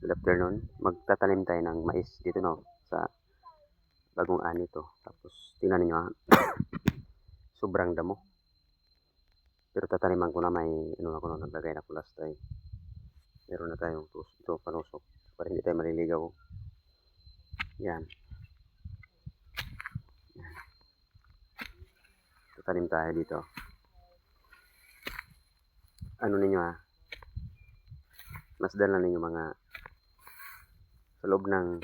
Good afternoon. Magtatanim tayo ng mais dito, no, sa bagong ani to. Tapos tingnan niyo ha. Sobrang damo. Pero tataniman ko na, may ano ako no, naglagay na ko last time. Meron na tayong ito panusok para hindi tayo maliligaw. Yan. Tatanim tayo dito. Ano ninyo ha? Masdan na ninyo mga sa loob ng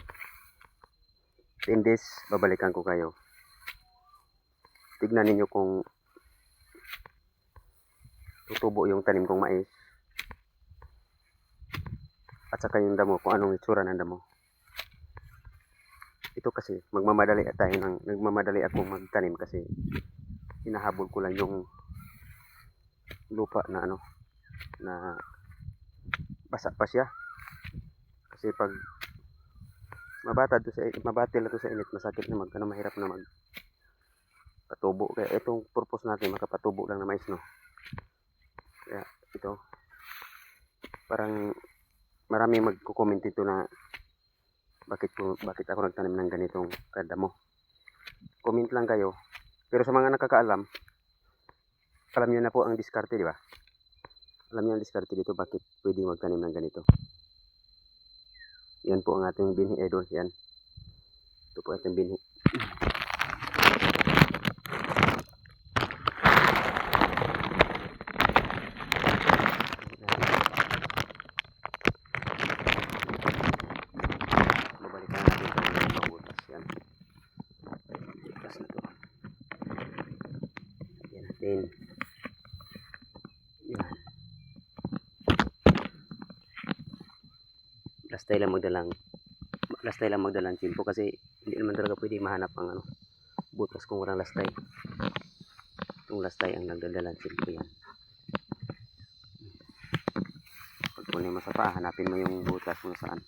10 days, babalikan ko kayo. Tignan ninyo kung tutubo yung tanim kong mais. At saka yung damo, kung anong itsura ng damo. Ito kasi, nagmamadali akong magtanim kasi hinahabol ko lang yung lupa na ano, na basa pa siya. Kasi pag mabatil na to sa init, masakit na mahirap na magpatubo. Kaya itong purpose natin, makapatubo lang na mais, no. Kaya ito, parang maraming magko-comment dito na bakit ako nagtanim ng ganitong kadamo. Comment lang kayo. Pero sa mga nakakaalam, alam niyo na po ang diskarte, di ba? Alam niyo ang diskarte dito, bakit pwede magtanim ng ganito. Yan po ang ating binhi, idol. Yan. Ito po ating binhi. Babalikan natin ito ng mabutas. Yan. Butas na ito. Yan natin. Yan. Last tayo lang magdalang timpo kasi hindi naman talaga pwede mahanap ang ano, butas kung walang lastay. Itong lastay ang nagdadalang timpo. Yan. Pag kunin mo sa paa, hanapin mo yung butas kung saan.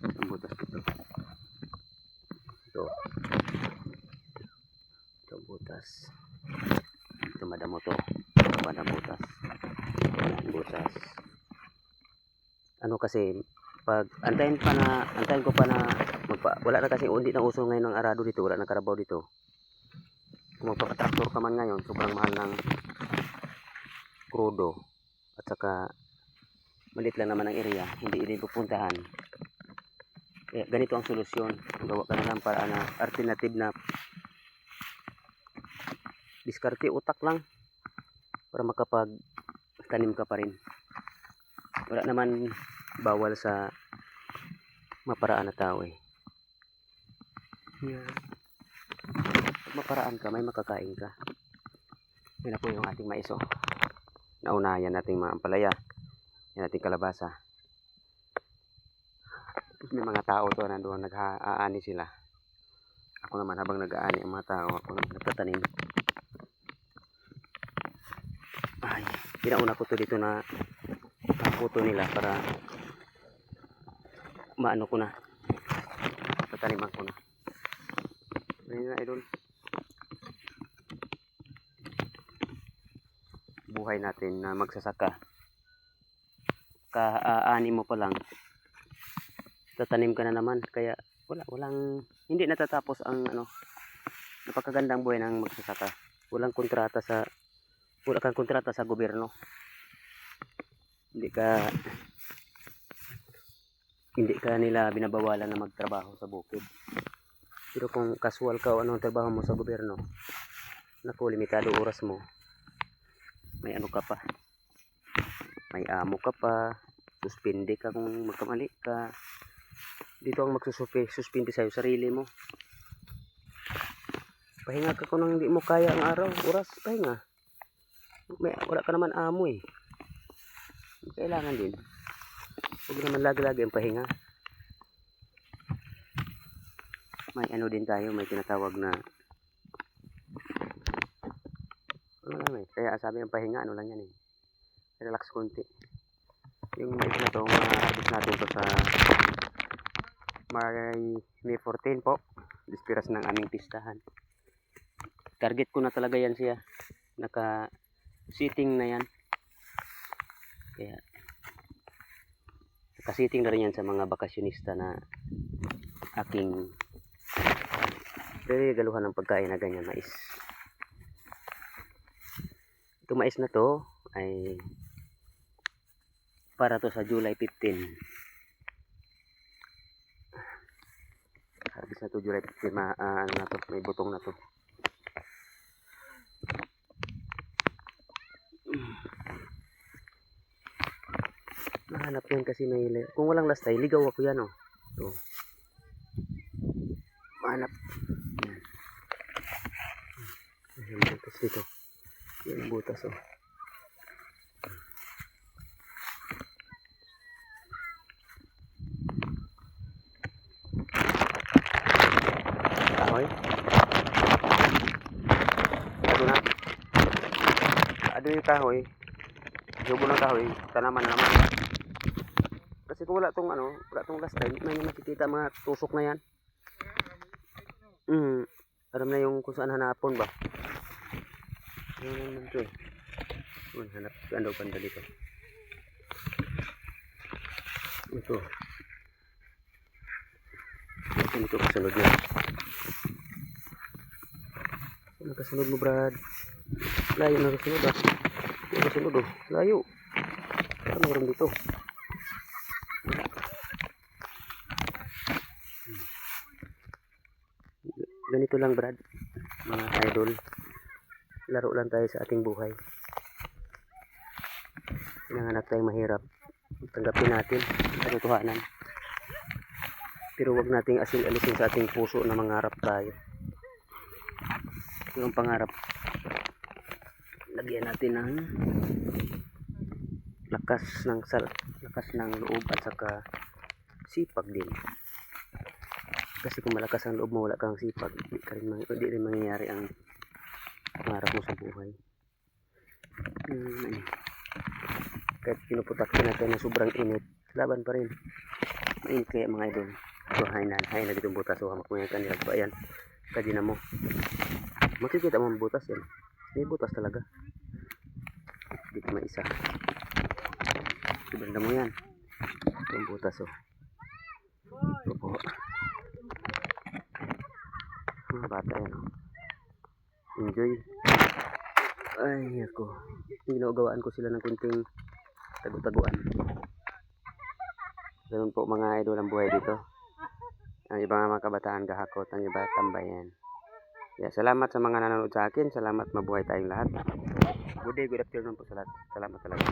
Ang butas dito. Ito butas. Ito madamo to. Ito butas. Yan, butas. Ano kasi, pag antayin ko pa na wala na kasi, hindi na uso ngayon ng arado dito, wala na karabaw dito. Kung magpapatraktor ka man ngayon, sobrang mahal ng krudo at saka maliit lang naman ang area, hindi din pupuntahan. Kaya ganito ang solusyon, gawa ka na lang para na alternative na diskarte, utak lang para makapag tanim ka pa rin. Wala naman bawal sa maparaan na tao eh. Yan. Pag maparaan ka, may makakain ka. Yan na po yung ating mais, oh. Nauna, yan nating mga ampalaya. Yan nating kalabasa. Tapos may mga tao to, nandoon nag-aani sila. Ako naman, habang nag-aani ang mga tao, ako nagtatanim. Ay, pinauna ko to dito na photo nila para maano ko na, tataniman ko na. Ayun na, idol. Buhay natin na magsasaka, kaani mo pa lang, tatanim ka na naman. Kaya walang hindi natatapos ang ano, napakagandang buhay ng magsasaka. Wala kang kontrata sa gobyerno. Hindi ka nila binabawalan na magtrabaho sa bukid. Pero kung casual ka o anong trabaho mo sa gobyerno, naku, limitado oras mo. May ano ka pa, may amo ka pa, suspende ka kung magkamali ka. Dito ang magsususpende sa'yo, sarili mo. Pahinga ka kung hindi mo kaya ang araw, oras, pahinga. Wala ka naman amo eh. Kailangan din. Huwag naman lagi-lagi ang pahinga. May ano din tayo, may tinatawag na ano lang eh. Kaya sabi ng pahinga, ano lang yan eh. Relax konti. Yung mais na to, ma-harvest natin to sa May 14 po. Dispiras ng aming pistahan. Target ko na talaga yan siya. Naka-sitting na yan. Kaya kasiting na rin yan sa mga bakasyonista na aking regaluhan ng pagkain na ganyan mais. Itong mais na to ay para to sa July 15. Harvest na to July 15. Ano na to, may butong na to. Nahanap yan kasi may, kung walang lastay, ligaw ako yan oh. Ito. Mahanap. Ayan, butas dito. Yan butas oh. Kahoy. Ado na. Ado yung kahoy. Subo ng kahoy. Tanaman na naman. Kasi kung wala tong ano, wala tong last time, may makikita mga tusok na yan. Alam na yung kung saan hanapon ba. Ano naman ito eh. Hanap, ano banda dito. Ito. Ito kasunod na. Ano kasunod mo, Brad? Layo na kasunod ah. Ano kasunod oh? Layo. Ano meron dito? Ganito lang, Brad. Mga idol. Laro lang tayo sa ating buhay. Pinanganak tayong mahirap. Tanggapin natin ang katotohanan. Pero wag nating alisin sa ating puso na mangarap tayo. Yung pangarap, lagyan natin ng lakas ng loob at saka sipag din. Kasi kung malakas ang loob mo, wala kang sipag, hindi rin mangyayari ang pangarap mo sa buhay. Kahit pinuputak natin na sobrang init, laban pa rin. Mainit kaya mga idol. So hay na ditong butas. So hamak mo yan kanila. So ayan, kadina mo. Makikita mo ang butas yan. May butas talaga. Dito may isa. Ibanda mo yan. Itong butas oh. Ito po. Mga bata yan oh. Enjoy. Ay ako. Ginagawaan ko sila ng kunting tagu-taguan. Ganun po mga idol ang buhay dito. Ang ibang mga kabataan gahakot, ang iba tambayan. Salamat sa mga nanonood sa akin. Salamat, mabuhay tayong lahat. Good day, good afternoon po sa lahat. Salamat talaga.